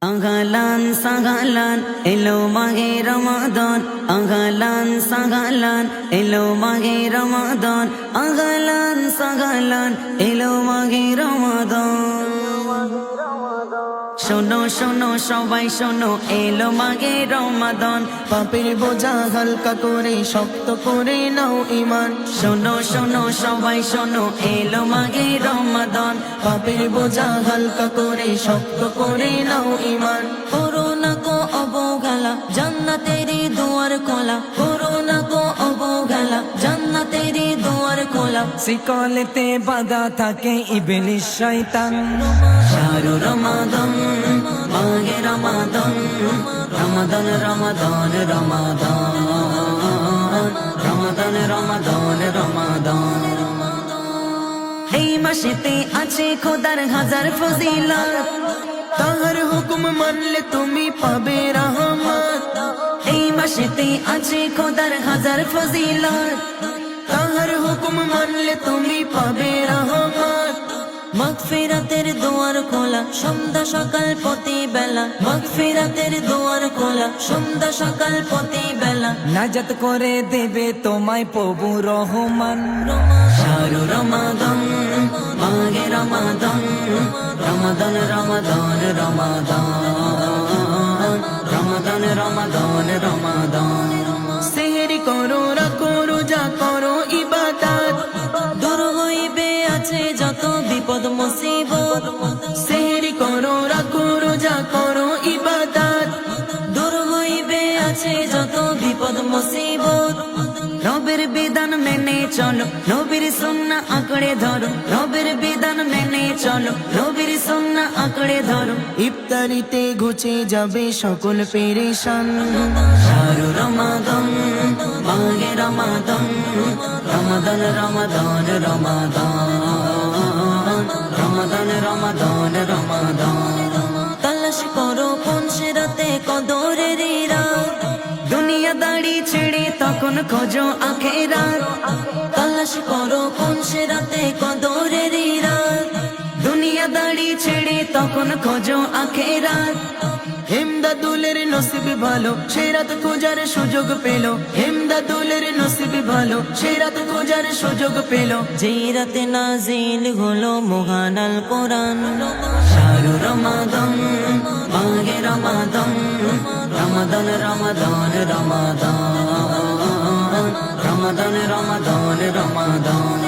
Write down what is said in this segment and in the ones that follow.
আগালান সাগালান এলো মাহে রমাদান, আগালান সাগালান এলো মাহে রমাদান, আগালান সাগালান এলো মাহে রমাদান। শোনো শোনো সবাই শোনো, এলো মাহে রমাদান। পাপের বোঝা হালকা করে শক্ত করে নাও ঈমান। শোনো শোনো সবাই শোনো, এলো মাহে রমাদান। পাপের বোঝা হালকা করে শক্ত করে নাও ঈমান। করোনা কো অবহেলা, জান্নাতেরি দুয়ার খোলা। করোনা কো অবহেলা, জান্নাতেরি দুয়ার খোলা। শিকলেতে বাঁধা থাকে ইবলিস শয়তান। শাহরু রমাদান মাহে রমাদান, রমাদান রমাদান রমাদান, রমাদান রমাদান রমাদান। এই মাসেতে আছে খোদার হাজার ফজিলত, তাহার হুকুম মানলে তুমি পাবে রহমত। এই মাসেতে আছে খোদার হাজার ফজিলত, তাহার হুকুম মানলে তুমি পাবে রহমত। মাগফিরাতের দুয়ার খোলা, সন্ধ্যা সকাল প্রতি বেলা। মাগফিরাতের দুয়ার খোলা, সন্ধ্যা সকাল প্রতি বেলা। নাজাত করে দেবে তোমায় প্রভু রহমান। শাহরু রমাদান মাহে রমাদান, রমাদান রমাদান রমাদান, রমাদান রমাদান রমাদান। সেহরি করো রাখো রোজা করো ইবাদত। দূর হইবে আছে যত বিপদ মুসিবত। সেহরি করো রাখো রোজা করো ইবাদত। দূর হইবে আছে যত বিপদ মুসিবত। রবের বিধান মেনে চলো, নবীর সুন্নাহ আঁকড়ে ধরো। রবের বিধান মেনে চলো, নবীর সুন্নাহ আঁকড়ে ধরো। ইফতারিতে ঘুচে যাবে সকল পেরেশান। শাহরু রমাদান মাহে রমাদান, রমাদান রমাদান রমাদান, রমাদান রমাদান রমাদান। তালাশ করো কোন সিরাতে কদরের রাত, দুনিয়াদারি ছেড়ে তখন খোঁজো আখেরাত। তালাশ করো কোন সিরাতে কদরের রাত, দুনিয়াদারি ছেড়ে তখন খোঁজো আখেরাত। হেমদাদুলের নসিব ভালো, সে রাত খোঁজার সুযোগ পেল। হেমদাদুলের নসিব ভালো, সে রাত খোঁজার সুযোগ পেল। যেই রাতে নাজিল হলো মহান আল কোরআন। শাহরু রমাদান মাহে রমাদান, রমাদান রমাদান রমাদান, রমাদান রমাদান রমাদান।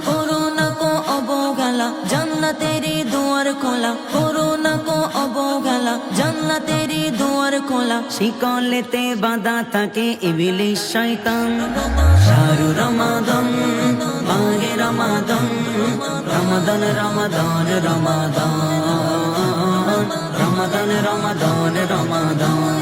করোনা কো অবহেলা, জান্নাতেরি দুয়ার খোলা। করোনা কো অবহেলা, জান্নাতেরি দুয়ার খোলা। শিকলেতে বাঁধা থাকে ইবলিস শয়তান। শাহরু রমাদান মাহে রমাদান, রমাদান রমাদান রমাদান, রমাদান রমাদান রমাদান।